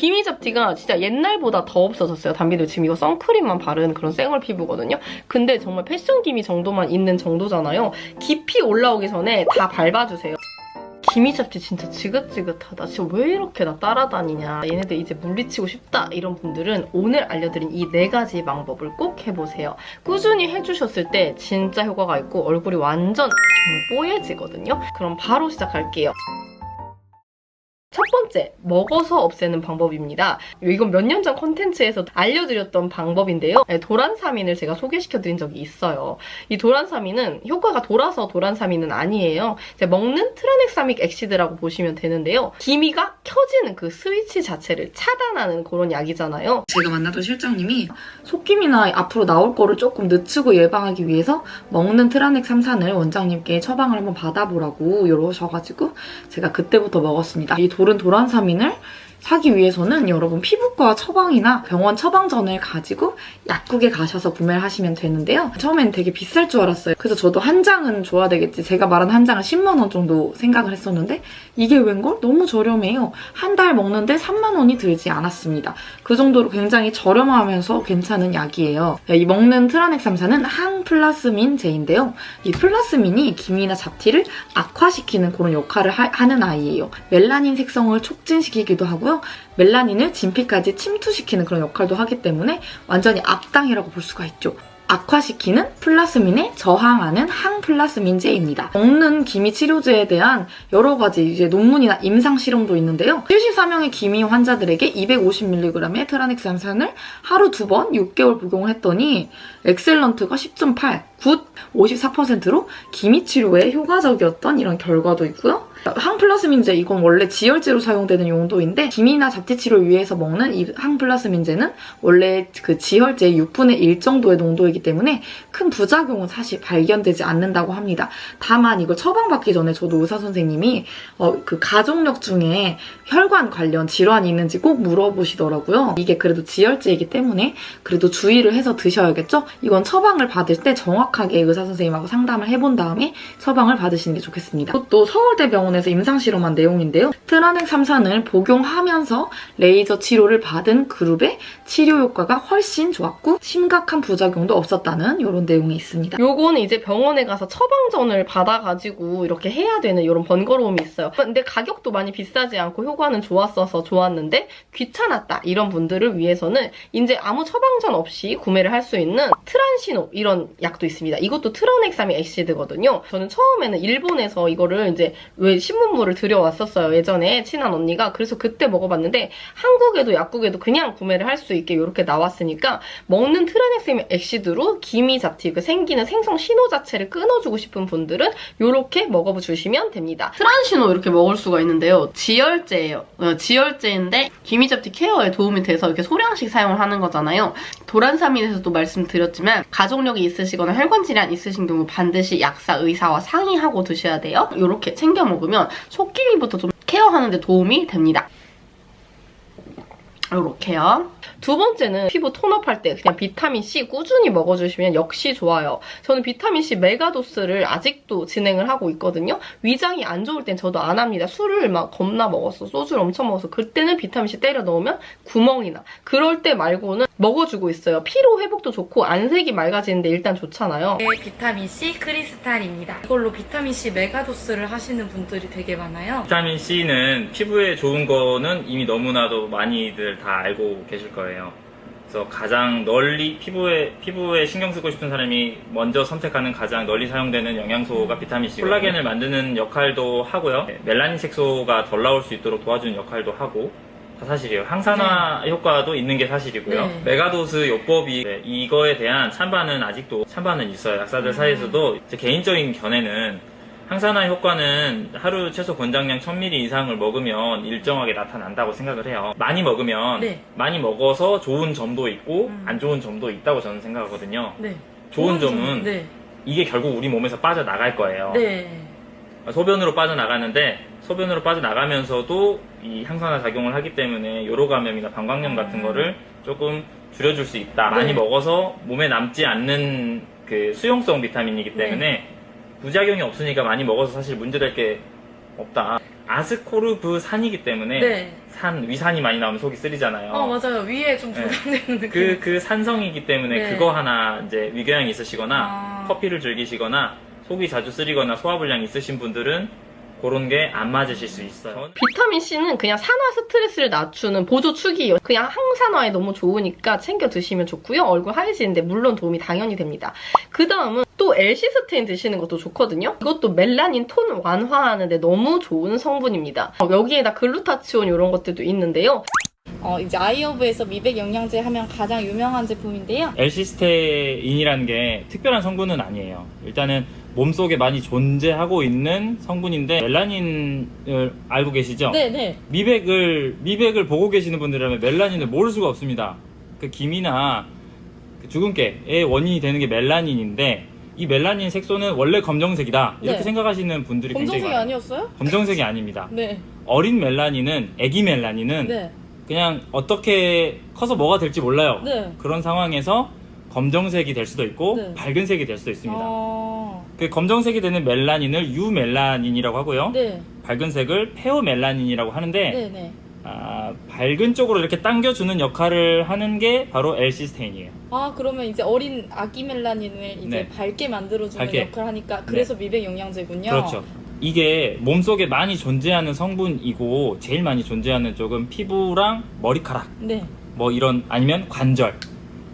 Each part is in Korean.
기미 잡티가 진짜 옛날보다 더 없어졌어요. 담비들 지금 이거 선크림만 바른 그런 쌩얼 피부거든요. 근데 정말 패션 기미 정도만 있는 정도잖아요. 깊이 올라오기 전에 다 밟아주세요. 기미 잡티 진짜 지긋지긋하다. 진짜 왜 이렇게 나 따라다니냐. 얘네들 이제 물리치고 싶다. 이런 분들은 오늘 알려드린 이 4가지 방법을 꼭 해보세요. 꾸준히 해주셨을 때 진짜 효과가 있고 얼굴이 완전 정말 뽀얘지거든요. 그럼 바로 시작할게요. 첫 번째, 먹어서 없애는 방법입니다. 이건 몇 년 전 콘텐츠에서 알려드렸던 방법인데요. 도란사민을 제가 소개시켜드린 적이 있어요. 이 도란사민은 효과가 돌아서 도란사민은 아니에요. 먹는 트라넥사믹 액시드라고 보시면 되는데요. 기미가 켜지는 그 스위치 자체를 차단하는 그런 약이잖아요. 제가 만났던 실장님이 속기미나 앞으로 나올 거를 조금 늦추고 예방하기 위해서 먹는 트라넥삼산을 원장님께 처방을 한번 받아보라고 이러셔가지고 제가 그때부터 먹었습니다. 이 도란사민을 사기 위해서는 여러분 피부과 처방이나 병원 처방전을 가지고 약국에 가셔서 구매를 하시면 되는데요. 처음엔 되게 비쌀 줄 알았어요. 그래서 저도 한 장은 줘야 되겠지. 제가 말한 한 장은 10만 원 정도 생각을 했었는데 이게 웬걸? 너무 저렴해요. 한 달 먹는데 3만 원이 들지 않았습니다. 그 정도로 굉장히 저렴하면서 괜찮은 약이에요. 이 먹는 트라넥삼산은 항플라스민제인데요. 이 플라스민이 기미나 잡티를 악화시키는 그런 역할을 하는 아이예요. 멜라닌 색성을 촉진시키기도 하고요. 멜라닌을 진피까지 침투시키는 그런 역할도 하기 때문에 완전히 악당이라고 볼 수가 있죠. 악화시키는 플라스민에 저항하는 항플라스민제입니다. 먹는 기미 치료제에 대한 여러 가지 이제 논문이나 임상 실험도 있는데요. 74명의 기미 환자들에게 250mg의 트라넥삼산을 하루 2번 6개월 복용을 했더니 엑셀런트가 10.8, 굿 54%로 기미 치료에 효과적이었던 이런 결과도 있고요. 항플라스민제, 이건 원래 지혈제로 사용되는 용도인데 기미나 잡티 치료를 위해서 먹는 이 항플라스민제는 원래 그 지혈제의 6분의 1 정도의 농도이기 때문에 큰 부작용은 사실 발견되지 않는다고 합니다. 다만 이걸 처방받기 전에 저도 의사 선생님이 그 가족력 중에 혈관 관련 질환이 있는지 꼭 물어보시더라고요. 이게 그래도 지혈제이기 때문에 그래도 주의를 해서 드셔야겠죠? 이건 처방을 받을 때 정확하게 의사 선생님하고 상담을 해본 다음에 처방을 받으시는 게 좋겠습니다. 또 서울대병원에서 임상실험한 내용인데요. 트라넥삼산을 복용하면서 레이저 치료를 받은 그룹의 치료 효과가 훨씬 좋았고 심각한 부작용도 없었다는 이런 내용이 있습니다. 요거는 이제 병원에 가서 처방전을 받아가지고 이렇게 해야 되는 이런 번거로움이 있어요. 근데 가격도 많이 비싸지 않고 효과는 좋았어서 좋았는데 귀찮았다 이런 분들을 위해서는 이제 아무 처방전 없이 구매를 할 수 있는 트란시노 이런 약도 있습니다. 이것도 트라넥사믹 액시드거든요. 저는 처음에는 일본에서 이거를 이제 왜 신문물을 들여왔었어요. 예전에 친한 언니가. 그래서 그때 먹어봤는데 한국에도 약국에도 그냥 구매를 할 수 있게 이렇게 나왔으니까 먹는 트라넥사믹 액시드로 기미 잡티 그 생기는 생성 신호 자체를 끊어주고 싶은 분들은 이렇게 먹어주시면 됩니다. 트란시노 이렇게 먹을 수가 있는데요. 지혈제예요. 지혈제인데 기미 잡티 케어에 도움이 돼서 이렇게 소량씩 사용을 하는 거잖아요. 도란사민에서도 말씀드렸지만 가족력이 있으시거나 혈관 질환 있으신 경우 반드시 약사, 의사와 상의하고 드셔야 돼요. 이렇게 챙겨 먹으면 속기미부터 좀 케어하는 데 도움이 됩니다. 이렇게요. 두 번째는 피부 톤업할 때 그냥 비타민C 꾸준히 먹어주시면 역시 좋아요. 저는 비타민C 메가도스를 아직도 진행을 하고 있거든요. 위장이 안 좋을 땐 저도 안 합니다. 술을 막 겁나 먹었어. 소주를 엄청 먹어서 그때는 비타민C 때려 넣으면 구멍이나 그럴 때 말고는 먹어주고 있어요. 피로 회복도 좋고 안색이 맑아지는데 일단 좋잖아요. 네, 비타민C 크리스탈입니다. 이걸로 비타민C 메가도스를 하시는 분들이 되게 많아요. 비타민C는 피부에 좋은 거는 이미 너무나도 많이들 다 알고 계실 거예요. 그래서 가장 널리 피부에 신경 쓰고 싶은 사람이 먼저 선택하는 가장 널리 사용되는 영양소가 비타민C. 콜라겐을 만드는 역할도 하고요. 멜라닌 색소가 덜 나올 수 있도록 도와주는 역할도 하고 다 사실이에요. 항산화 효과도 있는 게 사실이고요. 네. 메가도스 요법이 이거에 대한 찬반은 아직도 있어요. 약사들 사이에서도 제 개인적인 견해는 항산화 효과는 하루 최소 권장량 1000ml 이상을 먹으면 일정하게 나타난다고 생각을 해요. 많이 먹으면 네. 많이 먹어서 좋은 점도 있고 안 좋은 점도 있다고 저는 생각하거든요. 네. 좋은 점은 네. 이게 결국 우리 몸에서 빠져나갈 거예요. 네. 소변으로 빠져나가는데 소변으로 빠져나가면서도 이 항산화 작용을 하기 때문에 요로 감염이나 방광염 같은 거를 조금 줄여줄 수 있다. 네. 많이 먹어서 몸에 남지 않는 그 수용성 비타민이기 때문에 부작용이 없으니까 많이 먹어서 사실 문제될 게 없다. 아스코르브산이기 때문에 네. 위산이 많이 나오면 속이 쓰리잖아요. 맞아요. 위에 좀 네. 부담되는 느낌. 그 산성이기 때문에 네. 그거 하나 이제 위궤양이 있으시거나 커피를 즐기시거나 속이 자주 쓰리거나 소화불량이 있으신 분들은 그런 게 안 맞으실 수 있어요. 비타민C는 그냥 산화 스트레스를 낮추는 보조축이에요. 그냥 항산화에 너무 좋으니까 챙겨 드시면 좋고요. 얼굴 하얘지는데 물론 도움이 당연히 됩니다. 그 다음은 또 엘시스테인 드시는 것도 좋거든요. 이것도 멜라닌 톤 완화하는데 너무 좋은 성분입니다. 여기에다 글루타치온 이런 것들도 있는데요. 이제 아이오브에서 미백 영양제 하면 가장 유명한 제품인데요. 엘시스테인이라는 게 특별한 성분은 아니에요. 일단은 몸속에 많이 존재하고 있는 성분인데 멜라닌을 알고 계시죠? 네네. 미백을 보고 계시는 분들이라면 멜라닌을 모를 수가 없습니다. 그 기미나 그 주근깨의 원인이 되는 게 멜라닌인데 이 멜라닌 색소는 원래 검정색이다 이렇게 네. 생각하시는 분들이 굉장히 검정색이 많아요. 아니었어요? 검정색이 아닙니다. 네. 어린 멜라닌은 애기 멜라닌은 네. 그냥 어떻게 커서 뭐가 될지 몰라요. 네. 그런 상황에서 검정색이 될 수도 있고 네. 밝은 색이 될 수도 있습니다. 그 검정색이 되는 멜라닌을 유멜라닌이라고 하고요. 네. 밝은 색을 페오멜라닌이라고 하는데 네네. 밝은 쪽으로 이렇게 당겨주는 역할을 하는 게 바로 엘시스테인이에요. 그러면 이제 어린 아기 멜라닌을 이제 네. 밝게 만들어주는 밝게. 역할을 하니까 그래서 미백 영양제군요. 그렇죠. 이게 몸속에 많이 존재하는 성분이고 제일 많이 존재하는 쪽은 피부랑 머리카락 네. 뭐 이런 아니면 관절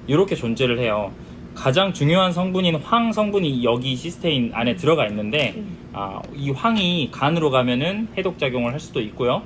이렇게 존재를 해요. 가장 중요한 성분인 황 성분이 여기 시스테인 안에 들어가 있는데 이 황이 간으로 가면은 해독작용을 할 수도 있고요.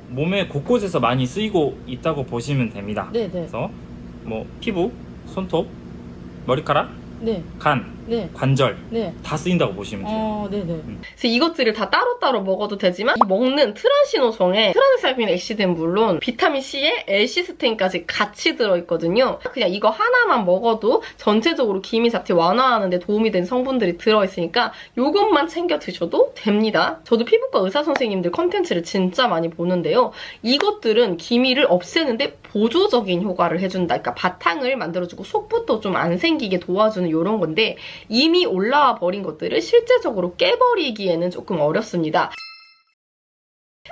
몸의 곳곳에서 많이 쓰이고 있다고 보시면 됩니다. 네네. 그래서 뭐 피부, 손톱, 머리카락, 네. 간, 네. 관절 네. 다 쓰인다고 보시면 돼요. 네네. 그래서 이것들을 다 따로따로 먹어도 되지만 이 먹는 트란시노성에 트라네살민 엑시드는 물론 비타민C에 엘시스테인까지 같이 들어있거든요. 그냥 이거 하나만 먹어도 전체적으로 기미 잡티 완화하는 데 도움이 되는 성분들이 들어있으니까 이것만 챙겨 드셔도 됩니다. 저도 피부과 의사 선생님들 컨텐츠를 진짜 많이 보는데요. 이것들은 기미를 없애는데 보조적인 효과를 해준다. 그러니까 바탕을 만들어주고 속부터 좀 안 생기게 도와주는 이런 건데 이미 올라와 버린 것들을 실제적으로 깨버리기에는 조금 어렵습니다.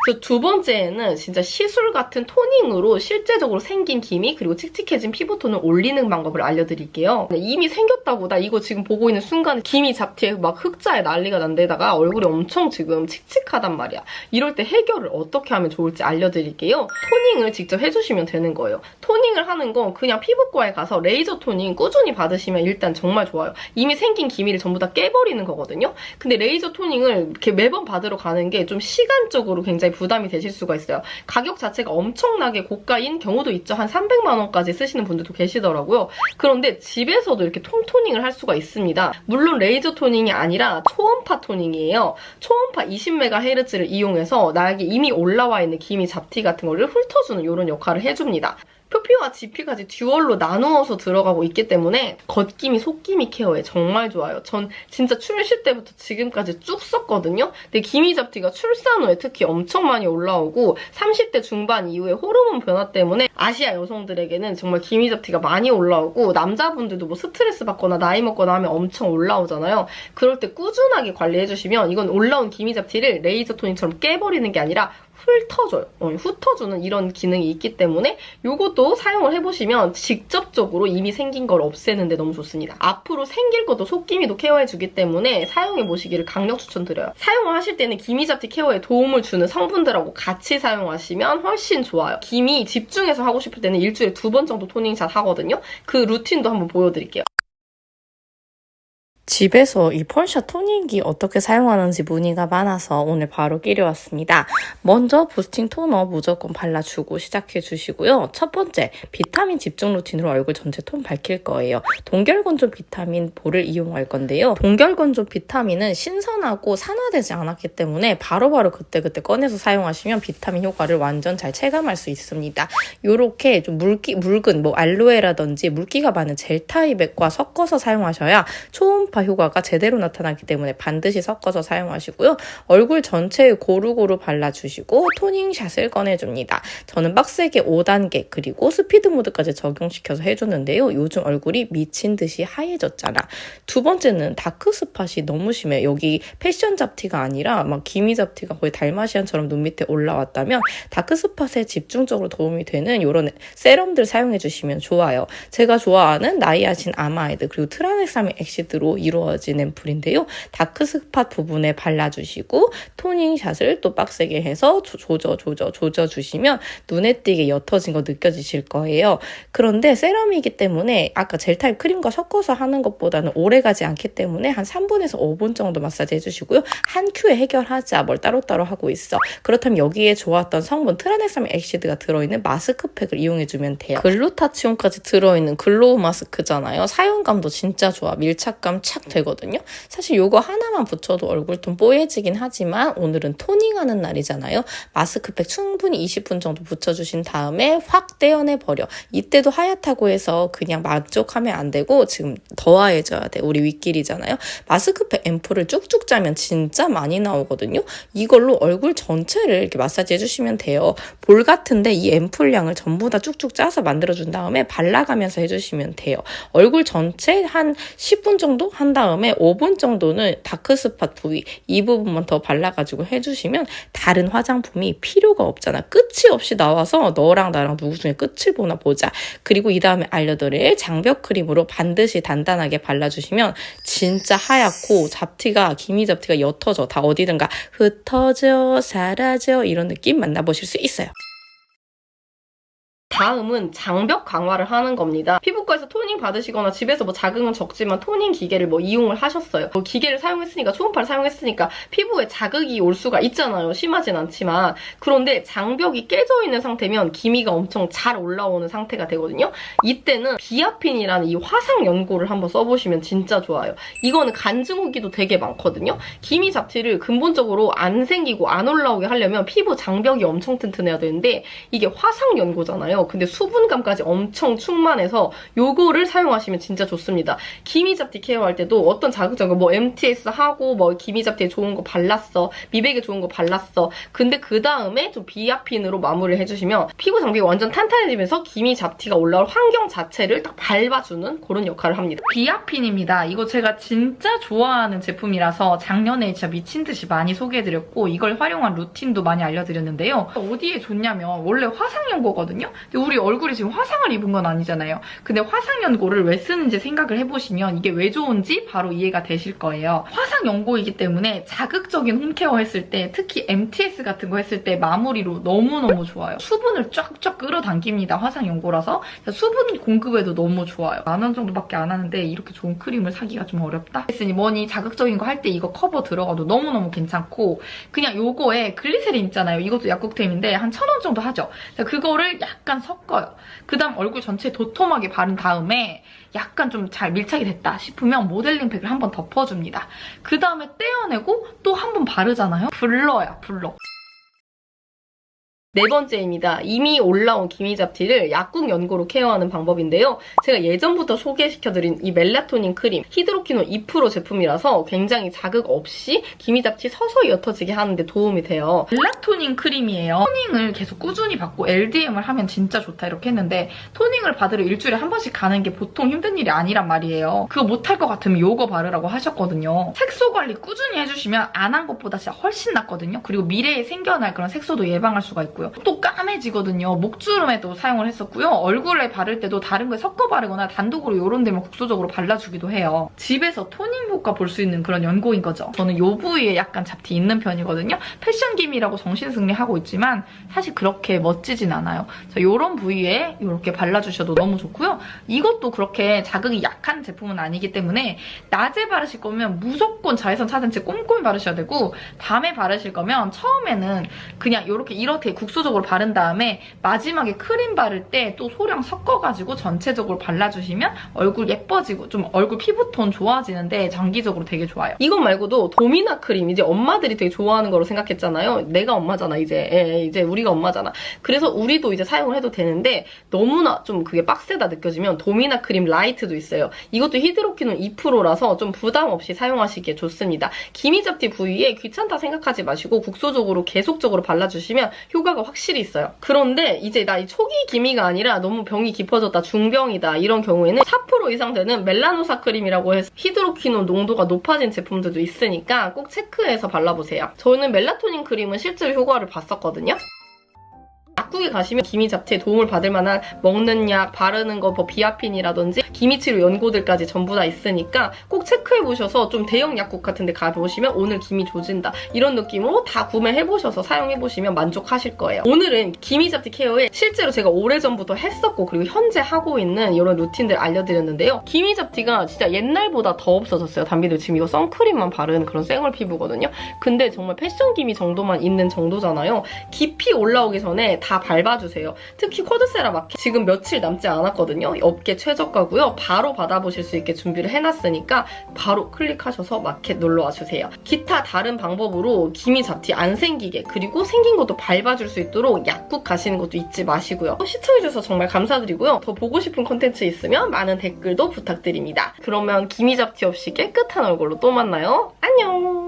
그래서 두 번째는 진짜 시술 같은 토닝으로 실제적으로 생긴 기미 그리고 칙칙해진 피부톤을 올리는 방법을 알려드릴게요. 이미 생겼다고 나 이거 지금 보고 있는 순간 기미 잡티에 막 흑자에 난리가 난 데다가 얼굴이 엄청 지금 칙칙하단 말이야. 이럴 때 해결을 어떻게 하면 좋을지 알려드릴게요. 토닝을 직접 해주시면 되는 거예요. 토닝을 하는 건 그냥 피부과에 가서 레이저 토닝 꾸준히 받으시면 일단 정말 좋아요. 이미 생긴 기미를 전부 다 깨버리는 거거든요. 근데 레이저 토닝을 이렇게 매번 받으러 가는 게 좀 시간적으로 굉장히 부담이 되실 수가 있어요. 가격 자체가 엄청나게 고가인 경우도 있죠. 한 300만 원까지 쓰시는 분들도 계시더라고요. 그런데 집에서도 이렇게 톰토닝을 할 수가 있습니다. 물론 레이저 토닝이 아니라 초음파 토닝이에요. 초음파 20MHz를 이용해서 나에게 이미 올라와 있는 기미 잡티 같은 거를 훑어주는 이런 역할을 해줍니다. 표피와 지피까지 듀얼로 나누어서 들어가고 있기 때문에 겉기미, 속기미 케어에 정말 좋아요. 전 진짜 출실 때부터 지금까지 쭉 썼거든요. 근데 기미 잡티가 출산 후에 특히 엄청 많이 올라오고 30대 중반 이후에 호르몬 변화 때문에 아시아 여성들에게는 정말 기미 잡티가 많이 올라오고 남자분들도 뭐 스트레스 받거나 나이 먹거나 하면 엄청 올라오잖아요. 그럴 때 꾸준하게 관리해주시면 이건 올라온 기미 잡티를 레이저 토닝처럼 깨버리는 게 아니라 훑어줘요. 훑어주는 이런 기능이 있기 때문에 이것도 사용을 해보시면 직접적으로 이미 생긴 걸 없애는 데 너무 좋습니다. 앞으로 생길 것도 속기미도 케어해주기 때문에 사용해보시기를 강력 추천드려요. 사용을 하실 때는 기미 잡티 케어에 도움을 주는 성분들하고 같이 사용하시면 훨씬 좋아요. 기미 집중해서 하고 싶을 때는 일주일에 2번 정도 토닝샷 하거든요. 그 루틴도 한번 보여드릴게요. 집에서 이 펄샤 토닝기 어떻게 사용하는지 문의가 많아서 오늘 바로 끼려왔습니다. 먼저 부스팅 토너 무조건 발라주고 시작해주시고요. 첫 번째, 비타민 집중 루틴으로 얼굴 전체 톤 밝힐 거예요. 동결건조 비타민 볼을 이용할 건데요. 동결건조 비타민은 신선하고 산화되지 않았기 때문에 바로바로 그때그때 꺼내서 사용하시면 비타민 효과를 완전 잘 체감할 수 있습니다. 요렇게 좀 묽은 뭐 알로에라든지 물기가 많은 젤 타입과 섞어서 사용하셔야 초음파 다크스파 효과가 제대로 나타나기 때문에 반드시 섞어서 사용하시고요. 얼굴 전체에 고루고루 발라주시고 토닝샷을 꺼내줍니다. 저는 빡세게 5단계 그리고 스피드 모드까지 적용시켜서 해줬는데요. 요즘 얼굴이 미친 듯이 하얘졌잖아. 두 번째는 다크스팟이 너무 심해. 여기 패션 잡티가 아니라 막 기미 잡티가 거의 달마시안처럼 눈 밑에 올라왔다면 다크스팟에 집중적으로 도움이 되는 이런 세럼들 사용해주시면 좋아요. 제가 좋아하는 나이아신 아마이드 그리고 트라넥사민 엑시드로 이루어진 앰플인데요. 다크스팟 부분에 발라주시고 토닝샷을 또 빡세게 해서 조져주시면 눈에 띄게 옅어진 거 느껴지실 거예요. 그런데 세럼이기 때문에 아까 젤 타입 크림과 섞어서 하는 것보다는 오래가지 않기 때문에 한 3분에서 5분 정도 마사지 해주시고요. 한 큐에 해결하자. 뭘 따로따로 하고 있어. 그렇다면 여기에 좋았던 성분 트라넥사민 엑시드가 들어있는 마스크팩을 이용해주면 돼요. 글루타치온까지 들어있는 글로우 마스크잖아요. 사용감도 진짜 좋아. 밀착감 착 되거든요. 사실 이거 하나만 붙여도 얼굴톤 뽀얘지긴 하지만 오늘은 토닝하는 날이잖아요. 마스크팩 충분히 20분 정도 붙여주신 다음에 확 떼어내버려. 이때도 하얗다고 해서 그냥 만족하면 안 되고 지금 더 하얘져야 돼. 우리 윗길이잖아요. 마스크팩 앰플을 쭉쭉 짜면 진짜 많이 나오거든요. 이걸로 얼굴 전체를 이렇게 마사지 해주시면 돼요. 볼 같은데 이 앰플량을 전부 다 쭉쭉 짜서 만들어준 다음에 발라가면서 해주시면 돼요. 얼굴 전체 한 10분 정도 한 다음에 5분 정도는 다크스팟 부위 이 부분만 더 발라가지고 해주시면 다른 화장품이 필요가 없잖아. 끝이 없이 나와서 너랑 나랑 누구 중에 끝을 보나 보자. 그리고 이 다음에 알려드릴 장벽 크림으로 반드시 단단하게 발라주시면 진짜 하얗고 잡티가 기미 잡티가 옅어져. 다 어디든가 흩어져 사라져 이런 느낌 만나보실 수 있어요. 다음은 장벽 강화를 하는 겁니다. 피부과에서 토닝 받으시거나 집에서 뭐 자극은 적지만 토닝 기계를 뭐 이용을 하셨어요. 뭐 기계를 사용했으니까 초음파를 사용했으니까 피부에 자극이 올 수가 있잖아요. 심하진 않지만. 그런데 장벽이 깨져 있는 상태면 기미가 엄청 잘 올라오는 상태가 되거든요. 이때는 비아핀이라는 이 화상 연고를 한번 써보시면 진짜 좋아요. 이거는 간증 후기도 되게 많거든요. 기미 잡티를 근본적으로 안 생기고 안 올라오게 하려면 피부 장벽이 엄청 튼튼해야 되는데 이게 화상 연고잖아요. 근데 수분감까지 엄청 충만해서 요거를 사용하시면 진짜 좋습니다. 기미 잡티 케어할 때도 어떤 자극적인 뭐 MTS 하고 뭐 기미 잡티에 좋은 거 발랐어. 미백에 좋은 거 발랐어. 근데 그 다음에 좀 비아핀으로 마무리를 해주시면 피부 장벽이 완전 탄탄해지면서 기미 잡티가 올라올 환경 자체를 딱 밟아주는 그런 역할을 합니다. 비아핀입니다. 이거 제가 진짜 좋아하는 제품이라서 작년에 진짜 미친 듯이 많이 소개해드렸고 이걸 활용한 루틴도 많이 알려드렸는데요. 어디에 좋냐면 원래 화상 연고거든요. 근데 우리 얼굴이 지금 화상을 입은 건 아니잖아요. 근데 화상 연고를 왜 쓰는지 생각을 해보시면 이게 왜 좋은지 바로 이해가 되실 거예요. 화상 연고이기 때문에 자극적인 홈케어 했을 때 특히 MTS 같은 거 했을 때 마무리로 너무너무 좋아요. 수분을 쫙쫙 끌어당깁니다. 화상 연고라서. 수분 공급에도 너무 좋아요. 10,000원 정도밖에 안 하는데 이렇게 좋은 크림을 사기가 좀 어렵다? 했으니 뭐니 자극적인 거 할 때 이거 커버 들어가도 너무너무 괜찮고 그냥 요거에 글리세린 있잖아요. 이것도 약국템인데 한 1,000원 정도 하죠. 그거를 약간 섞어요. 그 다음 얼굴 전체에 도톰하게 바른 다음에 약간 좀 잘 밀착이 됐다 싶으면 모델링 팩을 한번 덮어줍니다. 그 다음에 떼어내고 또 한 번 바르잖아요. 블러야, 블러. 네 번째입니다. 이미 올라온 기미 잡티를 약국 연고로 케어하는 방법인데요. 제가 예전부터 소개시켜드린 이 멜라토닌 크림 히드로키논 2% 제품이라서 굉장히 자극 없이 기미 잡티 서서히 옅어지게 하는데 도움이 돼요. 멜라토닌 크림이에요. 토닝을 계속 꾸준히 받고 LDM을 하면 진짜 좋다 이렇게 했는데 토닝을 받으러 일주일에 한 번씩 가는 게 보통 힘든 일이 아니란 말이에요. 그거 못할 것 같으면 요거 바르라고 하셨거든요. 색소 관리 꾸준히 해주시면 안 한 것보다 진짜 훨씬 낫거든요. 그리고 미래에 생겨날 그런 색소도 예방할 수가 있고요. 또 까매지거든요. 목주름에도 사용을 했었고요. 얼굴에 바를 때도 다른 거에 섞어 바르거나 단독으로 이런 데만 국소적으로 발라주기도 해요. 집에서 토닝 효과 볼 수 있는 그런 연고인 거죠. 저는 이 부위에 약간 잡티 있는 편이거든요. 패션 기미라고 정신승리하고 있지만 사실 그렇게 멋지진 않아요. 이런 부위에 이렇게 발라주셔도 너무 좋고요. 이것도 그렇게 자극이 약한 제품은 아니기 때문에 낮에 바르실 거면 무조건 자외선 차단제 꼼꼼히 바르셔야 되고 밤에 바르실 거면 처음에는 그냥 이렇게 국소 국소적으로 바른 다음에 마지막에 크림 바를 때 또 소량 섞어가지고 전체적으로 발라주시면 얼굴 예뻐지고 좀 얼굴 피부톤 좋아지는데 장기적으로 되게 좋아요. 이것 말고도 도미나 크림, 이제 엄마들이 되게 좋아하는 거로 생각했잖아요. 내가 엄마잖아, 이제 우리가 엄마잖아. 그래서 우리도 이제 사용을 해도 되는데 너무나 좀 그게 빡세다 느껴지면 도미나 크림 라이트도 있어요. 이것도 히드로퀴논 2%라서 좀 부담 없이 사용하시기에 좋습니다. 기미잡티 부위에 귀찮다 생각하지 마시고 국소적으로 계속적으로 발라주시면 효과가 확실히 있어요. 그런데 이제 나 이 초기 기미가 아니라 너무 병이 깊어졌다, 중병이다 이런 경우에는 4% 이상 되는 멜라노사 크림이라고 해서 히드로퀴논 농도가 높아진 제품들도 있으니까 꼭 체크해서 발라보세요. 저는 멜라토닌 크림은 실제로 효과를 봤었거든요. 약국에 가시면 기미잡티에 도움을 받을 만한 먹는 약, 바르는 거, 뭐 비아핀이라든지 기미치료 연고들까지 전부 다 있으니까 꼭 체크해보셔서 좀 대형 약국 같은 데 가보시면 오늘 기미 조진다 이런 느낌으로 다 구매해보셔서 사용해보시면 만족하실 거예요. 오늘은 기미잡티 케어에 실제로 제가 오래전부터 했었고 그리고 현재 하고 있는 이런 루틴들 알려드렸는데요. 기미잡티가 진짜 옛날보다 더 없어졌어요. 담비들 지금 이거 선크림만 바른 그런 쌩얼 피부거든요. 근데 정말 패션 기미 정도만 있는 정도잖아요. 깊이 올라오기 전에 다 밟아주세요. 특히 쿼드세라 마켓 지금 며칠 남지 않았거든요. 업계 최저가고요. 바로 받아보실 수 있게 준비를 해놨으니까 바로 클릭하셔서 마켓 놀러와주세요. 기타 다른 방법으로 기미 잡티 안 생기게 그리고 생긴 것도 밟아줄 수 있도록 약국 가시는 것도 잊지 마시고요. 시청해주셔서 정말 감사드리고요. 더 보고 싶은 콘텐츠 있으면 많은 댓글도 부탁드립니다. 그러면 기미 잡티 없이 깨끗한 얼굴로 또 만나요. 안녕!